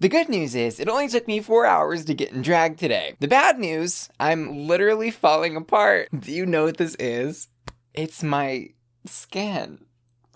The good news is, it only took me 4 hours to get in drag today. The bad news, I'm literally falling apart. Do you know what this is? It's my skin.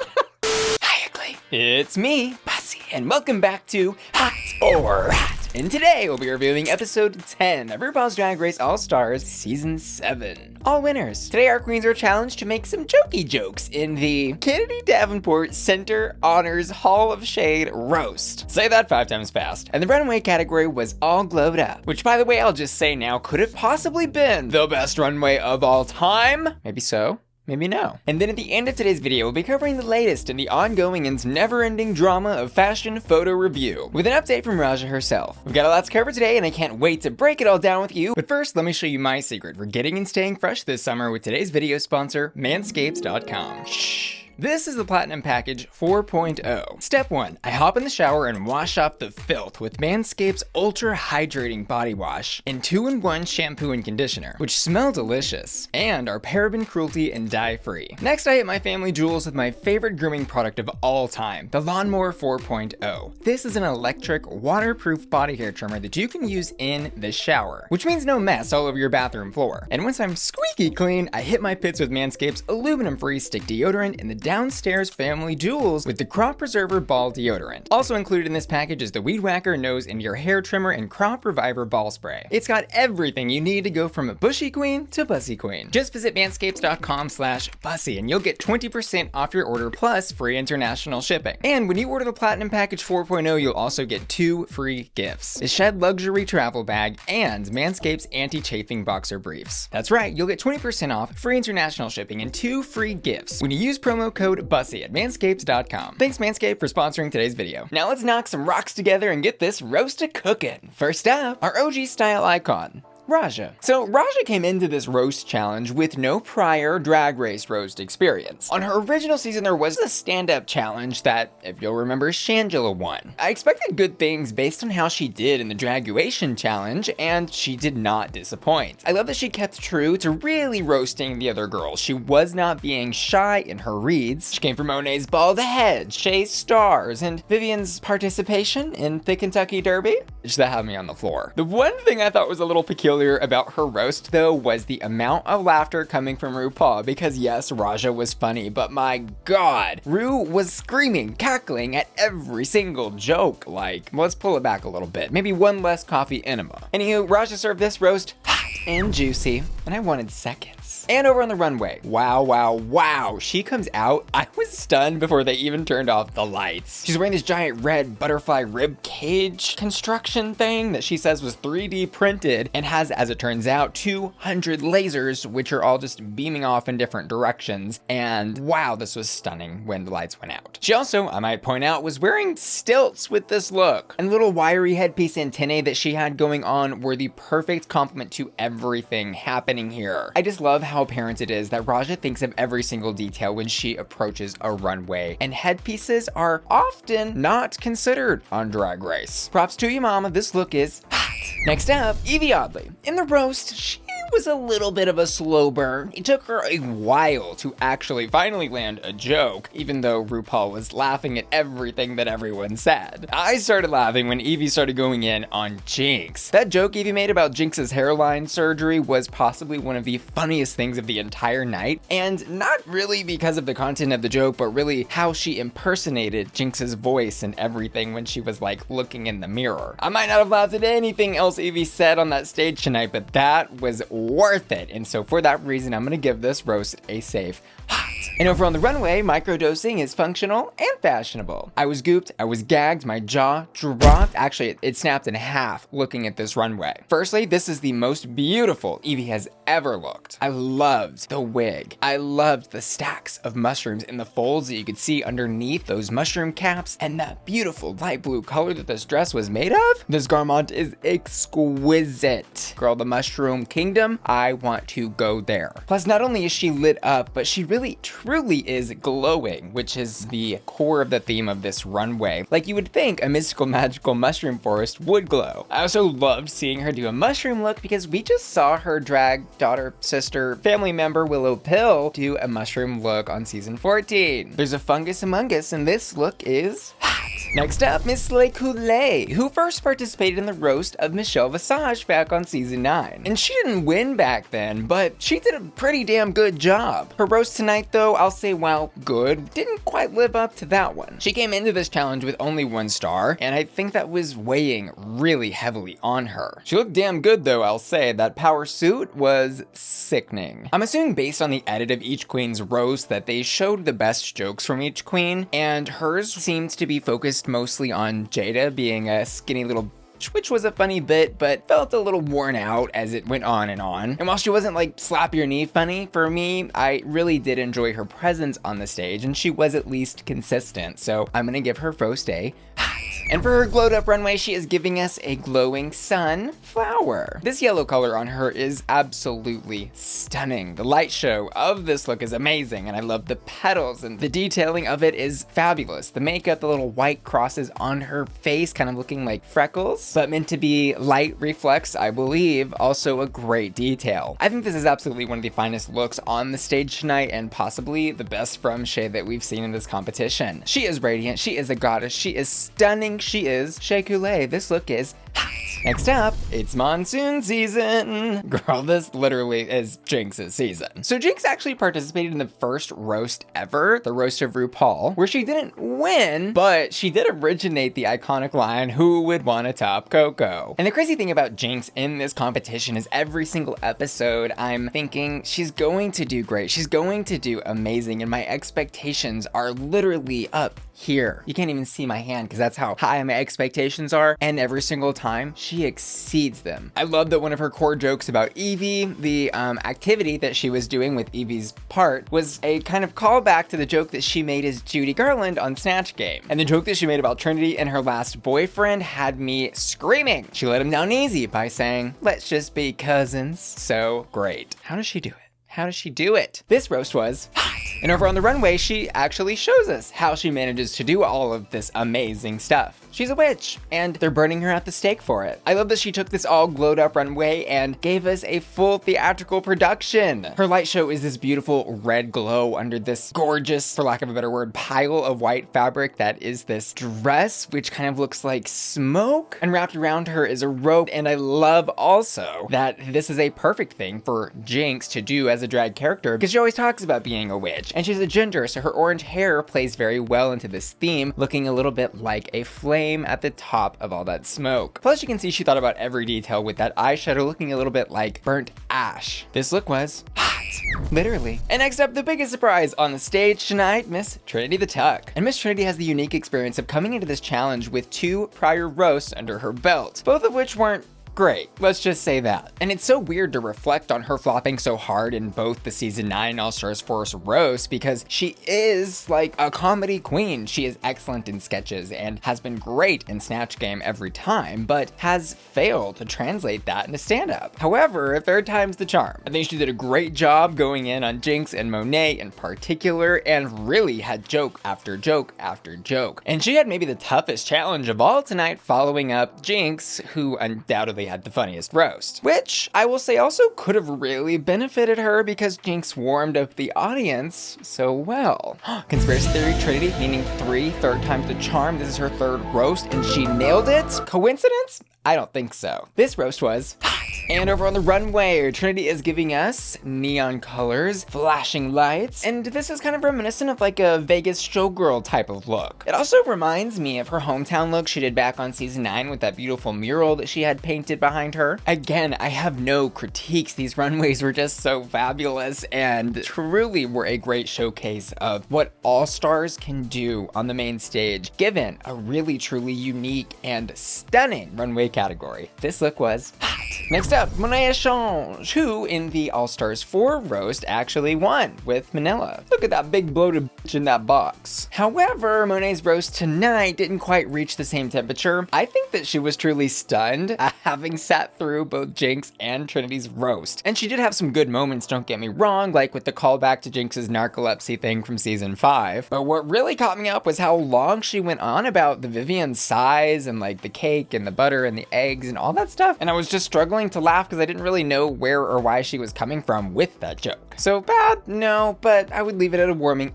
Hi, ugly. It's me, Bussy, and welcome back to Hot or Hot. And today we'll be reviewing episode 10 of RuPaul's Drag Race All-Stars Season 7. All winners. Today our queens are challenged to make some jokey jokes in the Kennedy Davenport Center Honors Hall of Shade Roast. Say that 5 times fast. And the runway category was all glowed up, which by the way I'll just say now could have possibly been the best runway of all time. Maybe so. Maybe no. And then at the end of today's video, we'll be covering the latest in the ongoing and never-ending drama of Fashion Photo Ruview, with an update from Raja herself. We've got a lot to cover today, and I can't wait to break it all down with you. But first, let me show you my secret for getting and staying fresh this summer with today's video sponsor, Manscaped.com. Shh. This is the Platinum Package 4.0. Step 1. I hop in the shower and wash off the filth with Manscaped's Ultra Hydrating Body Wash and 2-in-1 shampoo and conditioner, which smell delicious and are paraben, cruelty, and dye-free. Next, I hit my family jewels with my favorite grooming product of all time, the Lawnmower 4.0. This is an electric, waterproof body hair trimmer that you can use in the shower, which means no mess all over your bathroom floor. And once I'm squeaky clean, I hit my pits with Manscaped's aluminum-free stick deodorant and the downstairs family jewels with the Crop Preserver Ball Deodorant. Also included in this package is the Weed Whacker Nose and Your Hair Trimmer and Crop Reviver Ball Spray. It's got everything you need to go from a bushy queen to bussy queen. Just visit manscapes.com/bussy and you'll get 20% off your order plus free international shipping. And when you order the Platinum Package 4.0, you'll also get 2 free gifts: a Shed Luxury Travel Bag and Manscaped's Anti-Chafing Boxer Briefs. That's right, you'll get 20% off, free international shipping, and 2 free gifts when you use promo code Bussy at manscapes.com. Thanks Manscaped for sponsoring today's video. Now let's knock some rocks together and get this roast a cookin'. First up, our OG style icon, Raja. So Raja came into this roast challenge with no prior Drag Race roast experience. On her original season, there was a stand-up challenge that, if you'll remember, Shangela won. I expected good things based on how she did in the Draguation challenge, and she did not disappoint. I love that she kept true to really roasting the other girls. She was not being shy in her reads. She came from Monét's bald head, Shea's stars, and Vivienne's participation in the Kentucky Derby. That had me on the floor. The one thing I thought was a little peculiar about her roast though was the amount of laughter coming from Rupaul, because yes, Raja was funny, but my god, Ru was screaming, cackling at every single joke. Like, let's pull it back a little bit, maybe one less coffee enema. Anywho, Raja served this roast hot and juicy, and I wanted seconds. And over on the runway, wow, she comes out. I was stunned before they even turned off the lights. She's wearing this giant red butterfly rib cage construction thing that she says was 3D printed and has, as it turns out, 200 lasers, which are all just beaming off in different directions. And wow, this was stunning when the lights went out. She also, I might point out, was wearing stilts with this look. And the little wiry headpiece antennae that she had going on were the perfect complement to everything happening here. I just love how apparent it is that Raja thinks of every single detail when she approaches a runway, and headpieces are often not considered on Drag Race. Props to you, mama, this look is hot. Next up, Yvie Oddly. In the roast, she was a little bit of a slow burn. It took her a while to actually finally land a joke, even though RuPaul was laughing at everything that everyone said. I started laughing when Yvie started going in on Jinkx. That joke Yvie made about Jinkx's hairline surgery was possibly one of the funniest things of the entire night, and not really because of the content of the joke, but really how she impersonated Jinkx's voice and everything when she was like looking in the mirror. I might not have laughed at anything else Yvie said on that stage tonight, but that was worth it. And so for that reason, I'm gonna give this roast a safe hot. And over on the runway, microdosing is functional and fashionable. I was gooped, I was gagged, my jaw dropped. Actually, it snapped in half looking at this runway. Firstly, this is the most beautiful Yvie has ever looked. I loved the wig. I loved the stacks of mushrooms in the folds that you could see underneath those mushroom caps, and that beautiful light blue color that this dress was made of. This garment is exquisite. Girl, the mushroom kingdom, I want to go there. Plus, not only is she lit up, but she really truly is glowing, which is the core of the theme of this runway. Like you would think a mystical, magical mushroom forest would glow. I also loved seeing her do a mushroom look because we just saw her drag daughter, sister, family member Willow Pill do a mushroom look on season 14. There's a fungus among us, and this look is hot. Next up, Miss Couleé, who first participated in the roast of Michelle Visage back on season 9. And she didn't win back then, but she did a pretty damn good job. Her roast tonight though, I'll say while good, didn't quite live up to that one. She came into this challenge with only 1 star, and I think that was weighing really heavily on her. She looked damn good though, I'll say. That power suit was sickening. I'm assuming based on the edit of each queen's roast that they showed the best jokes from each queen, and hers seemed to be focused mostly on Jaida being a skinny little bitch, which was a funny bit, but felt a little worn out as it went on. And while she wasn't like slap your knee funny, for me, I really did enjoy her presence on the stage, and she was at least consistent, so I'm gonna give her roast a hot. And for her glowed up runway, she is giving us a glowing sunflower. This yellow color on her is absolutely stunning. The light show of this look is amazing, and I love the petals, and the detailing of it is fabulous. The makeup, the little white crosses on her face, kind of looking like freckles, but meant to be light reflex, I believe, also a great detail. I think this is absolutely one of the finest looks on the stage tonight, and possibly the best from Shea that we've seen in this competition. She is radiant, she is a goddess, she is stunning, she is Shea Couleé. This look is hot. Next up, it's Monsoon season. Girl, this literally is Jinkx's season. So Jinkx actually participated in the first roast ever, the roast of Rupaul, where she didn't win, but she did originate the iconic line, "Who would want to top Coco?" And the crazy thing about Jinkx in this competition is every single episode, I'm thinking she's going to do great. She's going to do amazing, and my expectations are literally up here. You can't even see my hand because that's how high my expectations are, and every single time she exceeds them. I love that one of her core jokes about Yvie, the activity that she was doing with Yvie's part, was a kind of callback to the joke that she made as Judy Garland on Snatch Game. And the joke that she made about Trinity and her last boyfriend had me screaming. She let him down easy by saying, "Let's just be cousins." So great. How does she do it? How does she do it? This roast was hot. And over on the runway, she actually shows us how she manages to do all of this amazing stuff. She's a witch, and they're burning her at the stake for it. I love that she took this all glowed up runway and gave us a full theatrical production. Her light show is this beautiful red glow under this gorgeous, for lack of a better word, pile of white fabric that is this dress, which kind of looks like smoke, and wrapped around her is a robe. And I love also that this is a perfect thing for Jinkx to do as a drag character, because she always talks about being a witch, and she's a ginger, so her orange hair plays very well into this theme, looking a little bit like a flame at the top of all that smoke. Plus you can see she thought about every detail with that eyeshadow looking a little bit like burnt ash. This look was hot, literally. And next up, the biggest surprise on the stage tonight, Miss Trinity the Tuck. And Miss Trinity has the unique experience of coming into this challenge with 2 prior roasts under her belt, both of which weren't great, let's just say that. And it's so weird to reflect on her flopping so hard in both the season 9 All-Stars Force roast, because she is like a comedy queen. She is excellent in sketches and has been great in Snatch Game every time, but has failed to translate that into stand-up. However, 3rd time's the charm. I think she did a great job going in on Jinkx and Monét in particular, and really had joke after joke after joke. And she had maybe the toughest challenge of all tonight, following up Jinkx, who undoubtedly had the funniest roast, which I will say also could have really benefited her because Jinkx warmed up the audience so well. Conspiracy theory, Trinity meaning 3rd time's the charm. This is her 3rd roast and she nailed it. Coincidence? I don't think so. This roast was hot. And over on the runway, Trinity is giving us neon colors, flashing lights, and this is kind of reminiscent of like a Vegas showgirl type of look. It also reminds me of her hometown look she did back on season 9 with that beautiful mural that she had painted behind her. Again, I have no critiques. These runways were just so fabulous and truly were a great showcase of what all-stars can do on the main stage, given a really truly unique and stunning runway category. This look was hot. Next up, Monét, who in the All-Stars 4 roast actually won with Manila. Look at that big bloated bitch in that box. However, Monét's roast tonight didn't quite reach the same temperature. I think that she was truly stunned at having sat through both Jinkx and Trinity's roast. And she did have some good moments, don't get me wrong, like with the callback to Jinkx's narcolepsy thing from season 5. But what really caught me up was how long she went on about the Vivienne size and like the cake and the butter and the eggs and all that stuff. And I was just struggling to laugh because I didn't really know where or why she was coming from with that joke. So bad? No, but I would leave it at a warming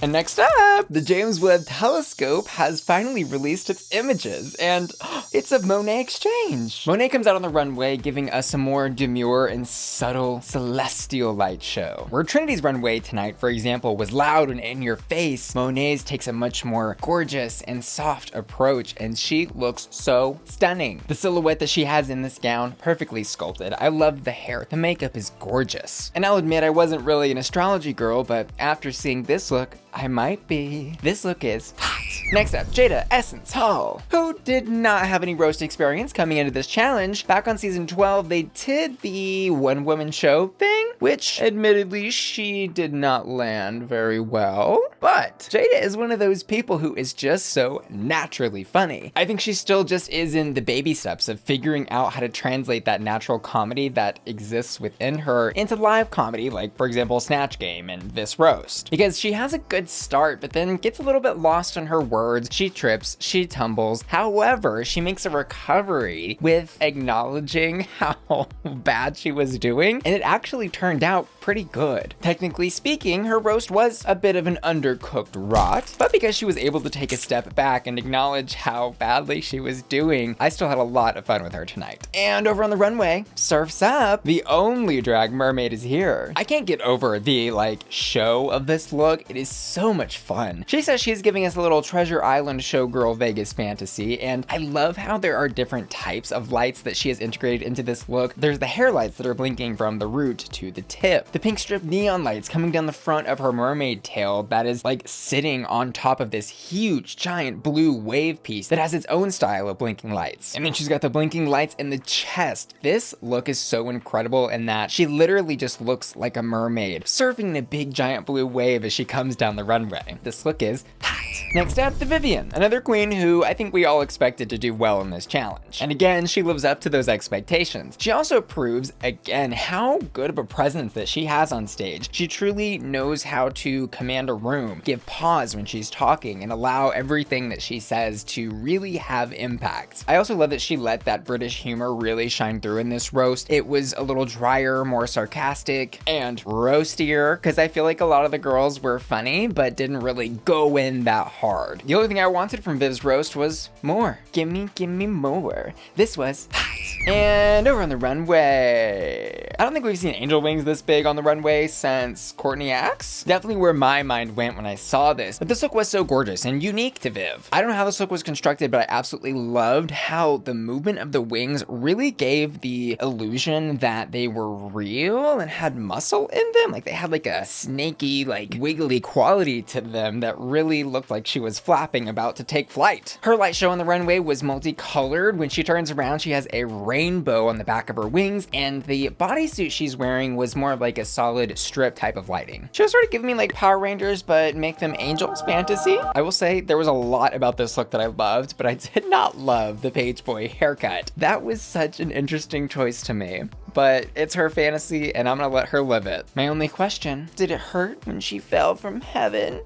And next up, the James Webb Telescope has finally released its images, and it's a Monét exchange. Monét comes out on the runway, giving us a more demure and subtle celestial light show. Where Trinity's runway tonight, for example, was loud and in your face, Monét's takes a much more gorgeous and soft approach, and she looks so stunning. The silhouette that she has in this gown, perfectly sculpted. I love the hair. The makeup is gorgeous. And I'll admit I wasn't really an astrology girl, but after seeing this look, I might be. This look is hot. Next up, Jaida Essence Hall, who did not have any roast experience coming into this challenge. Back on season 12, they did the one-woman show thing, which admittedly she did not land very well. But Jaida is one of those people who is just so naturally funny. I think she still just is in the baby steps of figuring out how to translate that natural comedy that exists within her into live comedy, like for example Snatch Game and this roast. Because she has a good start, but then gets a little bit lost in her words. She trips, she tumbles. However, she makes a recovery with acknowledging how bad she was doing, and it actually turned out pretty good. Technically speaking, her roast was a bit of an undercooked rot, but because she was able to take a step back and acknowledge how badly she was doing, I still had a lot of fun with her tonight. And over on the runway, Surf's Up, the only drag mermaid, is here. I can't get over the show of this look. It is so much fun. She says she's giving us a little Treasure Island showgirl Vegas fantasy, and I love how there are different types of lights that she has integrated into this look. There's the hair lights that are blinking from the root to the tip. The pink strip neon lights coming down the front of her mermaid tail that is sitting on top of this huge giant blue wave piece that has its own style of blinking lights. And then she's got the blinking lights in the chest. This look is so incredible in that she literally just looks like a mermaid surfing in a big giant blue wave as she comes down the runway. This look is hot. Next up, the Vivienne, another queen who I think we all expected to do well in this challenge. And again, she lives up to those expectations. She also proves, again, how good of a presence that she has on stage. She truly knows how to command a room, give pause when she's talking, and allow everything that she says to really have impact. I also love that she let that British humor really shine through in this roast. It was a little drier, more sarcastic, and roastier, because I feel like a lot of the girls were funny, but didn't really go in that hard. The only thing I wanted from Viv's roast was more. Gimme more. This was hot. And over on the runway, I don't think we've seen angel wings this big on the runway since Courtney Axe. Definitely where my mind went when I saw this, but this look was so gorgeous and unique to Viv. I don't know how this look was constructed, but I absolutely loved how the movement of the wings really gave the illusion that they were real and had muscle in them. They had a snaky, wiggly quality to them that really looked like she was flapping about to take flight. Her light show on the runway was multicolored. When she turns around, she has a rainbow on the back of her wings, and the bodysuit she's wearing was more of a solid strip type of lighting. She was sort of giving me Power Rangers, but make them angels fantasy. I will say there was a lot about this look that I loved, but I did not love the page boy haircut. That was such an interesting choice to me, but it's her fantasy and I'm gonna let her live it. My only question, did it hurt when she fell from heaven?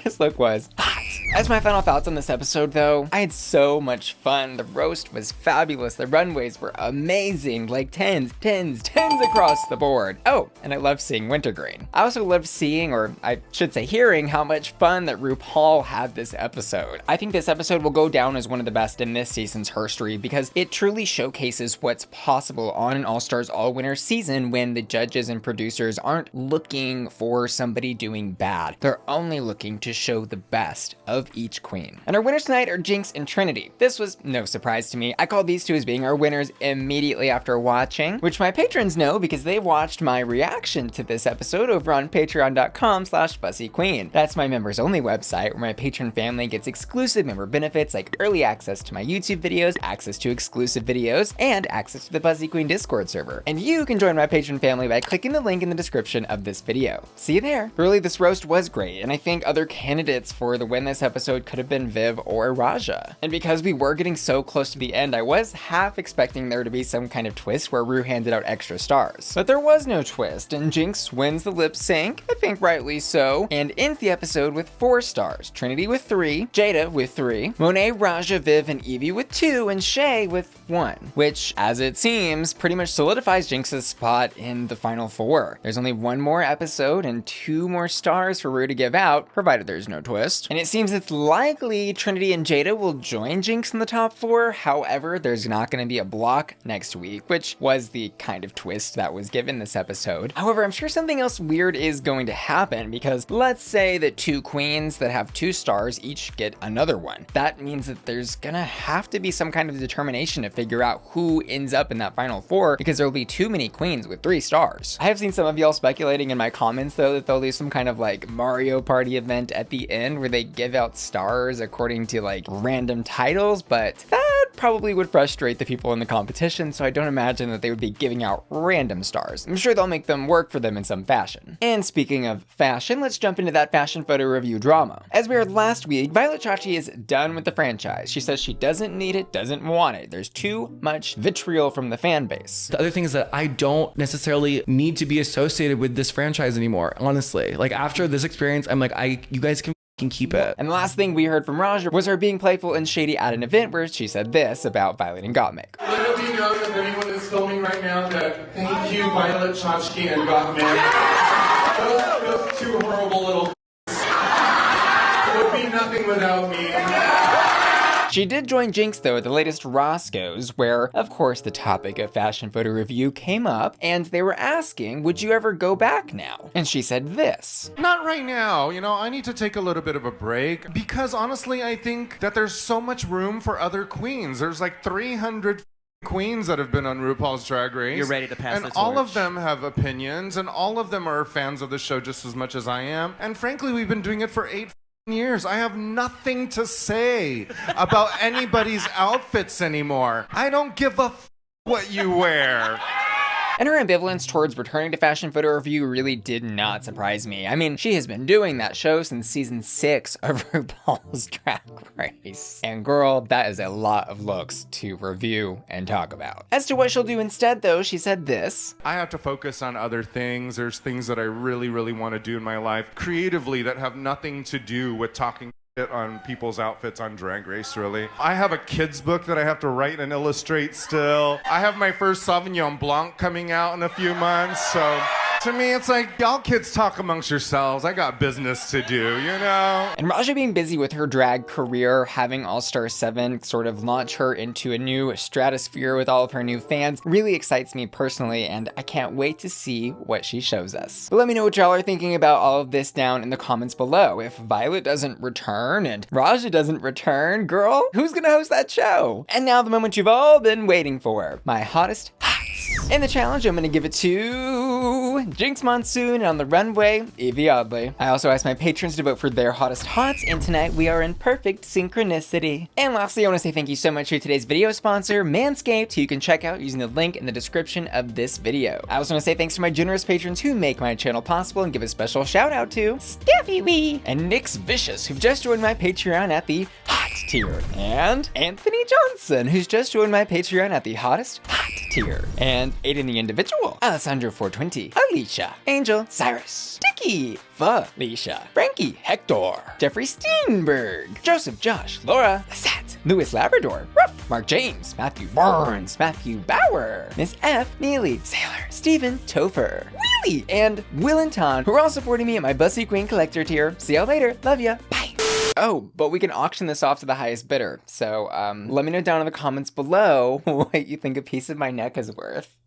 This look was hot. As my final thoughts on this episode though, I had so much fun. The roast was fabulous. The runways were amazing, 10s across the board. Oh, and I loved seeing Wintergreen. I also loved seeing, or I should say hearing, how much fun that Rupaul had this episode. I think this episode will go down as one of the best in this season's herstory because it truly showcases what's possible on an All-Stars All-Winner season when the judges and producers aren't looking for somebody doing bad. They're only looking to show the best of each queen. And our winners tonight are Jinkx and Trinity. This was no surprise to me. I called these two as being our winners immediately after watching, which my patrons know because they watched my reaction to this episode over on patreon.com/bussyqueen. That's my members only website where my patron family gets exclusive member benefits like early access to my YouTube videos, access to exclusive videos, and access to the Bussy Queen Discord server. And you can join my patron family by clicking the link in the description of this video. See you there. Really, this roast was great, and I think other candidates for the win this this episode could have been Viv or Raja. And because we were getting so close to the end, I was half expecting there to be some kind of twist where Ru handed out extra stars. But there was no twist, and Jinkx wins the lip sync, I think rightly so, and ends the episode with 4 stars. Trinity with 3, Jaida with 3, Monét, Raja, Viv, and Yvie with 2, and Shea with 1, which, as it seems, pretty much solidifies Jinkx's spot in the final 4. There's only 1 more episode and 2 more stars for Ru to give out, provided there's no twist. And it seems it's likely Trinity and Jaida will join Jinkx in the top 4, however, there's not going to be a block next week, which was the kind of twist that was given this episode. However, I'm sure something else weird is going to happen, because let's say that 2 queens that have 2 stars each get another one. That means that there's gonna have to be some kind of determination to figure out who ends up in that final 4, because there will be too many queens with 3 stars. I have seen some of y'all speculating in my comments though that they'll do some kind of like Mario Party event at the end where they give out stars according to like random titles, but that probably would frustrate the people in the competition, so I don't imagine that they would be giving out random stars. I'm sure they'll make them work for them in some fashion. And speaking of fashion, let's jump into that fashion photo review drama. As we heard last week, Violet Chachki is done with the franchise. She says she doesn't need it, doesn't want it. There's too much vitriol from the fan base. The other thing is that I don't necessarily need to be associated with this franchise anymore, honestly. Like after this experience, I'm like, you guys can keep it. And the last thing we heard from Raja was her being playful and shady at an event where she said this about Violet and Gottmik. Let it be known if anyone is filming right now that thank you Violet Chachki and Gottmik. Those 2 horrible little it would be nothing without me. She did join Jinkx though at the latest Roscoe's, where of course the topic of Fashion Photo Review came up, and they were asking, would you ever go back now? And she said this. Not right now, you know, I need to take a little bit of a break, because honestly I think that there's so much room for other queens. There's like 300 queens that have been on RuPaul's Drag Race. You're ready to pass the And torch. all of them have opinions, and all of them are fans of the show just as much as I am. And frankly, we've been doing it for 8 years. I have nothing to say about anybody's outfits anymore. I don't give a what you wear. And her ambivalence towards returning to Fashion Photo Review really did not surprise me. I mean, she has been doing that show since season 6 of RuPaul's Drag Race. And girl, that is a lot of looks to review and talk about. As to what she'll do instead though, she said this. I have to focus on other things. There's things that I really, really want to do in my life creatively that have nothing to do with talking on people's outfits on Drag Race, really. I have a kid's book that I have to write and illustrate still. I have my first Sauvignon Blanc coming out in a few months, so to me it's like, y'all kids talk amongst yourselves. I got business to do, you know? And Raja being busy with her drag career, having All-Star 7 sort of launch her into a new stratosphere with all of her new fans, really excites me personally, and I can't wait to see what she shows us. But let me know what y'all are thinking about all of this down in the comments below. If Violet doesn't return and Raja doesn't return, girl, who's gonna host that show? And now the moment you've all been waiting for, my hottest hots. In the challenge, I'm gonna give it to Jinkx, Monsoon, and on the runway, Yvie Oddly. I also asked my patrons to vote for their hottest hots, and tonight we are in perfect synchronicity. And lastly, I want to say thank you so much to today's video sponsor, Manscaped, who you can check out using the link in the description of this video. I also want to say thanks to my generous patrons who make my channel possible, and give a special shout out to Steffi Wee and Nyx Vicious, who've just joined my Patreon at the hot tier, and Anthony Johnson, who's just joined my Patreon at the hottest hot tier, and Aiden the Individual, Alessandro 420, Alicia, Angel, Cyrus, Dicky, Felicia, Frankie, Hector, Jeffrey Steenberg, Joseph, Josh, Laura, Sat, Louis Labrador, Ruff, Mark James, Matthew Burns, Matthew Bauer, Miss F, Neely, Sailor, Stephen Topher, Wheelie, and Will and Ton, who are all supporting me at my Bussy Queen Collector tier. See y'all later. Love ya. Bye. Oh, but we can auction this off to the highest bidder. So let me know down in the comments below what you think a piece of my neck is worth.